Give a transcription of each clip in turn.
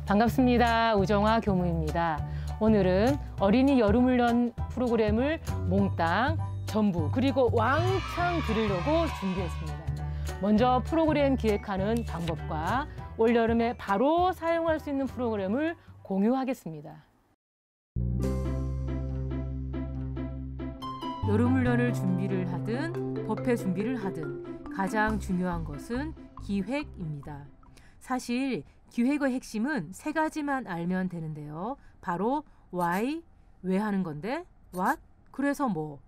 반갑습니다. 우정화 교무입니다. 오늘은 어린이 여름훈련 프로그램을 몽땅, 전부, 그리고 왕창 들으려고 준비했습니다. 먼저 프로그램 기획하는 방법과 올여름에 바로 사용할 수 있는 프로그램을 공유하겠습니다. 여름훈련을 준비를 하든 법회 준비를 하든 가장 중요한 것은 기획입니다. 사실 기획의 핵심은 세 가지만 알면 되는데요. 바로 why, 왜 하는 건데, what, 그래서 뭐,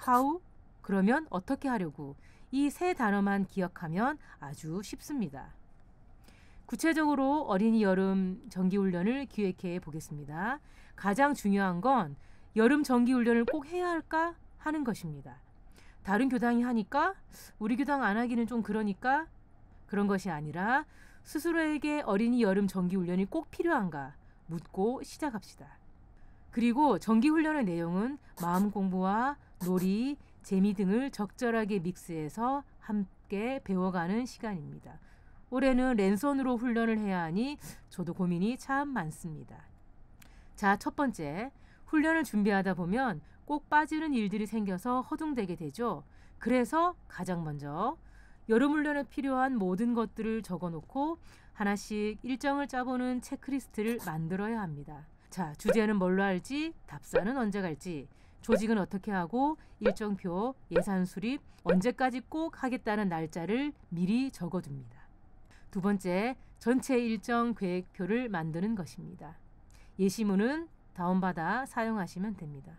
how, 그러면 어떻게 하려고, 이 세 단어만 기억하면 아주 쉽습니다. 구체적으로 어린이 여름 정기훈련을 기획해 보겠습니다. 가장 중요한 건 여름 정기훈련을 꼭 해야 할까 하는 것입니다. 다른 교당이 하니까 우리 교당 안 하기는 좀 그러니까 그런 것이 아니라 스스로에게 어린이 여름 정기훈련이 꼭 필요한가 묻고 시작합시다. 그리고 정기훈련의 내용은 마음 공부와 놀이, 재미 등을 적절하게 믹스해서 함께 배워가는 시간입니다. 올해는 랜선으로 훈련을 해야 하니 저도 고민이 참 많습니다. 자, 첫 번째, 훈련을 준비하다 보면 꼭 빠지는 일들이 생겨서 허둥대게 되죠. 그래서 가장 먼저 여름훈련에 필요한 모든 것들을 적어놓고 하나씩 일정을 짜보는 체크리스트를 만들어야 합니다. 자, 주제는 뭘로 할지, 답사는 언제 갈지, 조직은 어떻게 하고, 일정표, 예산 수립, 언제까지 꼭 하겠다는 날짜를 미리 적어둡니다. 두 번째, 전체 일정 계획표를 만드는 것입니다. 예시문은 다운받아 사용하시면 됩니다.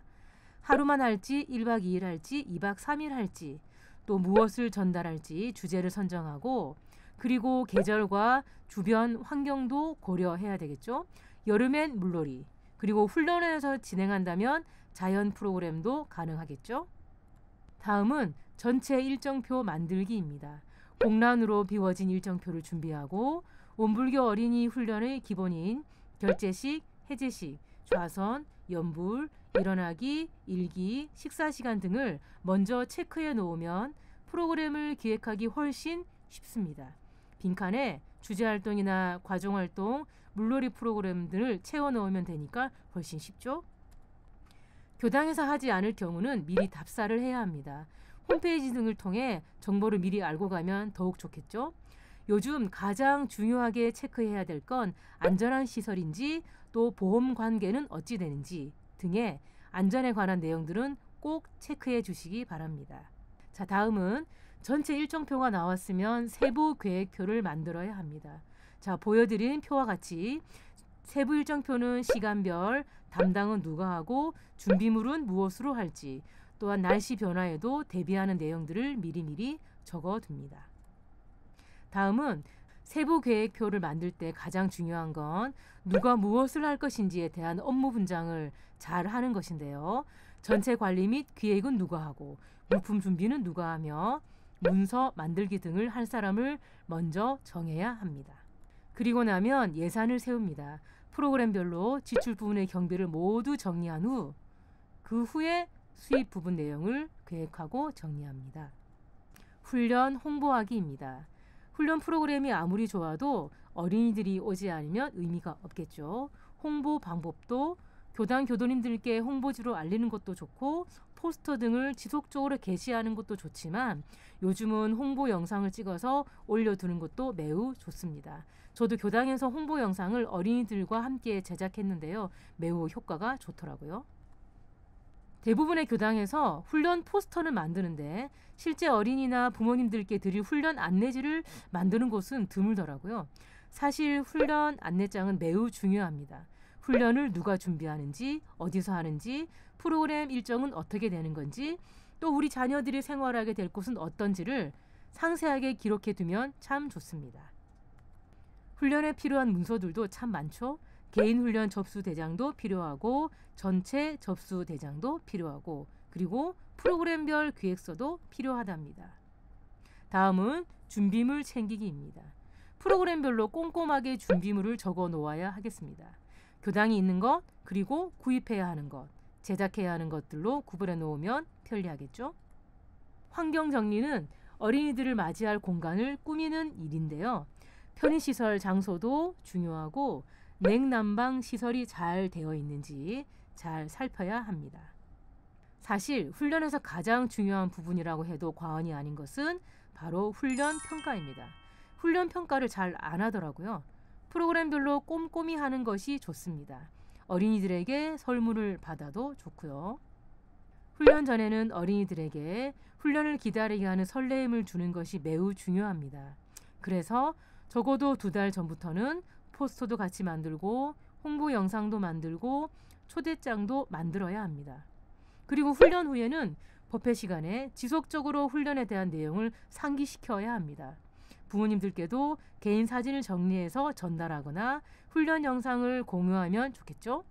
하루만 할지, 1박 2일 할지, 2박 3일 할지, 또 무엇을 전달할지 주제를 선정하고, 그리고 계절과 주변 환경도 고려해야 되겠죠. 여름엔 물놀이, 그리고 훈련에서 진행한다면 자연 프로그램도 가능하겠죠. 다음은 전체 일정표 만들기입니다. 공란으로 비워진 일정표를 준비하고 온불교 어린이 훈련의 기본인 결제식, 해제식, 좌선, 연불, 일어나기, 일기, 식사시간 등을 먼저 체크해 놓으면 프로그램을 기획하기 훨씬 쉽습니다. 빈칸에 주제활동이나 과정활동, 물놀이 프로그램 등을 채워 넣으면 되니까 훨씬 쉽죠. 교당에서 하지 않을 경우는 미리 답사를 해야 합니다. 홈페이지 등을 통해 정보를 미리 알고 가면 더욱 좋겠죠. 요즘 가장 중요하게 체크해야 될 건 안전한 시설인지, 또 보험 관계는 어찌 되는지 등의 안전에 관한 내용들은 꼭 체크해 주시기 바랍니다. 자, 다음은 전체 일정표가 나왔으면 세부 계획표를 만들어야 합니다. 자, 보여드린 표와 같이 세부 일정표는 시간별, 담당은 누가 하고, 준비물은 무엇으로 할지, 또한 날씨 변화에도 대비하는 내용들을 미리미리 적어둡니다. 다음은 세부 계획표를 만들 때 가장 중요한 건 누가 무엇을 할 것인지에 대한 업무 분장을 잘 하는 것인데요. 전체 관리 및 기획은 누가 하고, 물품 준비는 누가 하며, 문서 만들기 등을 할 사람을 먼저 정해야 합니다. 그리고 나면 예산을 세웁니다. 프로그램별로 지출 부분의 경비를 모두 정리한 후, 그 후에 수입 부분 내용을 계획하고 정리합니다. 훈련 홍보하기입니다. 훈련 프로그램이 아무리 좋아도 어린이들이 오지 않으면 의미가 없겠죠. 홍보 방법도 교당 교도님들께 홍보지로 알리는 것도 좋고, 포스터 등을 지속적으로 게시하는 것도 좋지만 요즘은 홍보 영상을 찍어서 올려두는 것도 매우 좋습니다. 저도 교당에서 홍보 영상을 어린이들과 함께 제작했는데요. 매우 효과가 좋더라고요. 대부분의 교당에서 훈련 포스터를 만드는데 실제 어린이나 부모님들께 드릴 훈련 안내지를 만드는 곳은 드물더라고요. 사실 훈련 안내장은 매우 중요합니다. 훈련을 누가 준비하는지, 어디서 하는지, 프로그램 일정은 어떻게 되는 건지, 또 우리 자녀들이 생활하게 될 곳은 어떤지를 상세하게 기록해 두면 참 좋습니다. 훈련에 필요한 문서들도 참 많죠. 개인 훈련 접수 대장도 필요하고, 전체 접수 대장도 필요하고, 그리고 프로그램별 기획서도 필요하답니다. 다음은 준비물 챙기기입니다. 프로그램별로 꼼꼼하게 준비물을 적어 놓아야 하겠습니다. 교당이 있는 것, 그리고 구입해야 하는 것, 제작해야 하는 것들로 구분해 놓으면 편리하겠죠. 환경 정리는 어린이들을 맞이할 공간을 꾸미는 일인데요. 편의시설 장소도 중요하고 냉난방 시설이 잘 되어 있는지 잘 살펴야 합니다. 사실 훈련에서 가장 중요한 부분이라고 해도 과언이 아닌 것은 바로 훈련 평가입니다. 훈련 평가를 잘 안 하더라고요. 프로그램별로 꼼꼼히 하는 것이 좋습니다. 어린이들에게 설문을 받아도 좋고요. 훈련 전에는 어린이들에게 훈련을 기다리게 하는 설레임을 주는 것이 매우 중요합니다. 그래서 적어도 2달 전부터는 포스터도 같이 만들고 홍보 영상도 만들고 초대장도 만들어야 합니다. 그리고 훈련 후에는 법회 시간에 지속적으로 훈련에 대한 내용을 상기시켜야 합니다. 부모님들께도 개인 사진을 정리해서 전달하거나 훈련 영상을 공유하면 좋겠죠?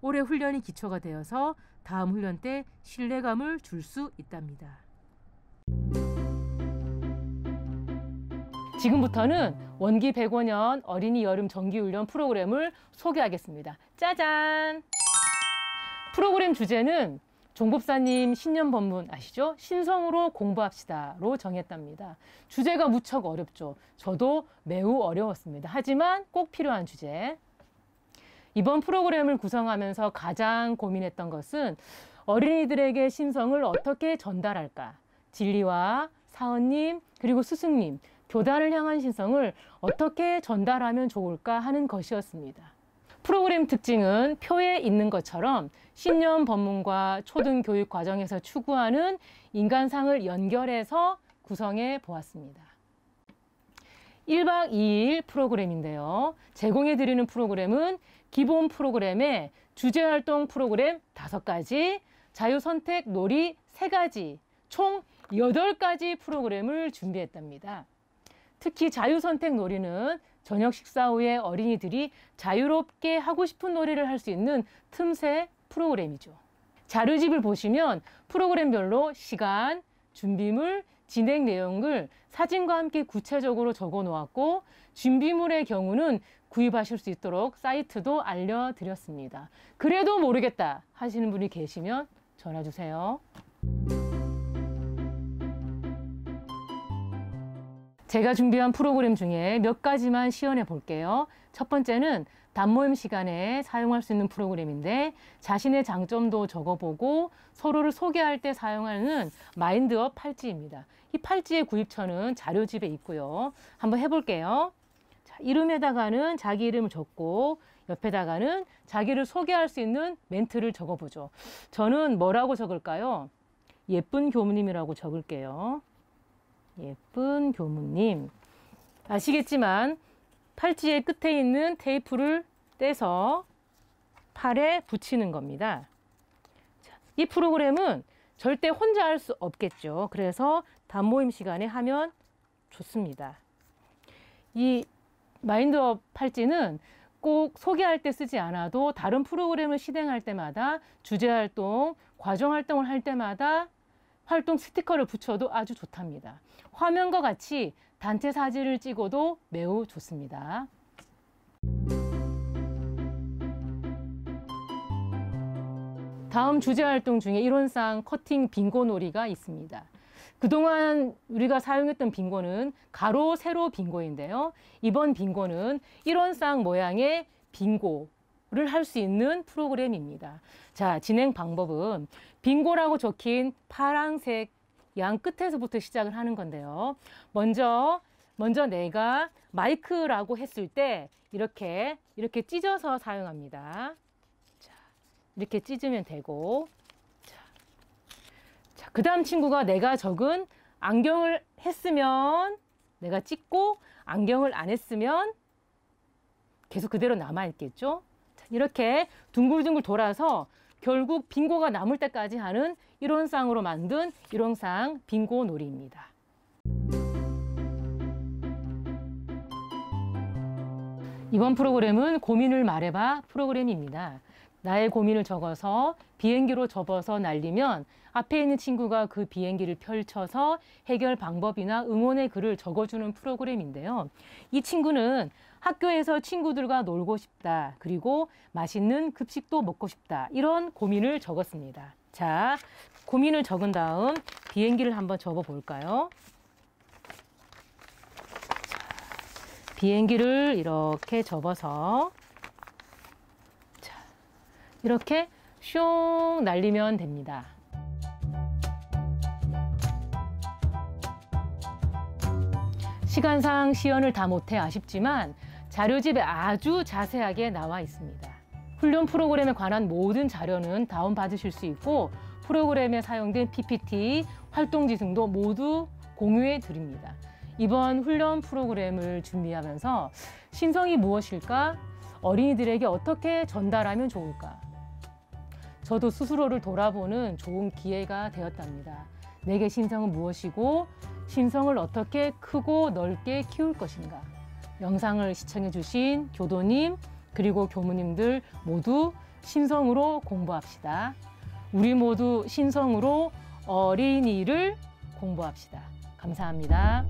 올해 훈련이 기초가 되어서 다음 훈련 때 신뢰감을 줄 수 있답니다. 지금부터는 원기 105년 어린이 여름 정기훈련 프로그램을 소개하겠습니다. 짜잔! 프로그램 주제는 종법사님 신년법문 아시죠? 신성으로 공부합시다로 정했답니다. 주제가 무척 어렵죠. 저도 매우 어려웠습니다. 하지만 꼭 필요한 주제. 이번 프로그램을 구성하면서 가장 고민했던 것은 어린이들에게 신성을 어떻게 전달할까? 진리와 사언님 그리고 스승님, 교단을 향한 신성을 어떻게 전달하면 좋을까 하는 것이었습니다. 프로그램 특징은 표에 있는 것처럼 신년 법문과 초등교육 과정에서 추구하는 인간상을 연결해서 구성해 보았습니다. 1박 2일 프로그램인데요. 제공해드리는 프로그램은 기본 프로그램에 주제활동 프로그램 5가지, 자유선택 놀이 3가지, 총 8가지 프로그램을 준비했답니다. 특히 자유선택 놀이는 저녁 식사 후에 어린이들이 자유롭게 하고 싶은 놀이를 할 수 있는 틈새 프로그램이죠. 자료집을 보시면 프로그램별로 시간, 준비물, 진행 내용을 사진과 함께 구체적으로 적어 놓았고 준비물의 경우는 구입하실 수 있도록 사이트도 알려드렸습니다. 그래도 모르겠다 하시는 분이 계시면 전화 주세요. 제가 준비한 프로그램 중에 몇 가지만 시연해 볼게요. 첫 번째는 단모임 시간에 사용할 수 있는 프로그램인데 자신의 장점도 적어보고 서로를 소개할 때 사용하는 마인드업 팔찌입니다. 이 팔찌의 구입처는 자료집에 있고요. 한번 해볼게요. 자, 이름에다가는 자기 이름을 적고 옆에다가는 자기를 소개할 수 있는 멘트를 적어보죠. 저는 뭐라고 적을까요? 예쁜 교무님이라고 적을게요. 예쁜 교무님. 아시겠지만 팔찌의 끝에 있는 테이프를 떼서 팔에 붙이는 겁니다. 자, 이 프로그램은 절대 혼자 할 수 없겠죠. 그래서 단모임 시간에 하면 좋습니다. 이 마인드업 팔찌는 꼭 소개할 때 쓰지 않아도 다른 프로그램을 실행할 때마다 주제활동, 과정활동을 할 때마다 활동 스티커를 붙여도 아주 좋답니다. 화면과 같이 단체 사진을 찍어도 매우 좋습니다. 다음 주제활동 중에 이론상 커팅 빙고 놀이가 있습니다. 그동안 우리가 사용했던 빙고는 가로, 세로 빙고인데요. 이번 빙고는 이론상 모양의 빙고를 할 수 있는 프로그램입니다. 자, 진행 방법은 빙고라고 적힌 파란색 양 끝에서부터 시작을 하는 건데요. 먼저 내가 마이크라고 했을 때 이렇게 찢어서 사용합니다. 자, 이렇게 찢으면 되고, 자, 그 다음 친구가 내가 적은 안경을 했으면 내가 찍고 안경을 안 했으면 계속 그대로 남아있겠죠. 자, 이렇게 둥글둥글 돌아서 결국 빙고가 남을 때까지 하는 이론상으로 만든 이론상 빙고 놀이입니다. 이번 프로그램은 고민을 말해봐 프로그램입니다. 나의 고민을 적어서 비행기로 접어서 날리면 앞에 있는 친구가 그 비행기를 펼쳐서 해결 방법이나 응원의 글을 적어주는 프로그램인데요. 이 친구는 학교에서 친구들과 놀고 싶다. 그리고 맛있는 급식도 먹고 싶다. 이런 고민을 적었습니다. 자, 고민을 적은 다음 비행기를 한번 접어 볼까요? 자, 비행기를 이렇게 접어서 이렇게 슝 날리면 됩니다. 시간상 시연을 다 못해 아쉽지만 자료집에 아주 자세하게 나와 있습니다. 훈련 프로그램에 관한 모든 자료는 다운받으실 수 있고 프로그램에 사용된 PPT, 활동지 등도 모두 공유해 드립니다. 이번 훈련 프로그램을 준비하면서 신성이 무엇일까? 어린이들에게 어떻게 전달하면 좋을까? 저도 스스로를 돌아보는 좋은 기회가 되었답니다. 내게 신성은 무엇이고 신성을 어떻게 크고 넓게 키울 것인가? 영상을 시청해 주신 교도님 그리고 교무님들 모두 신성으로 공부합시다. 우리 모두 신성으로 어린이를 공부합시다. 감사합니다.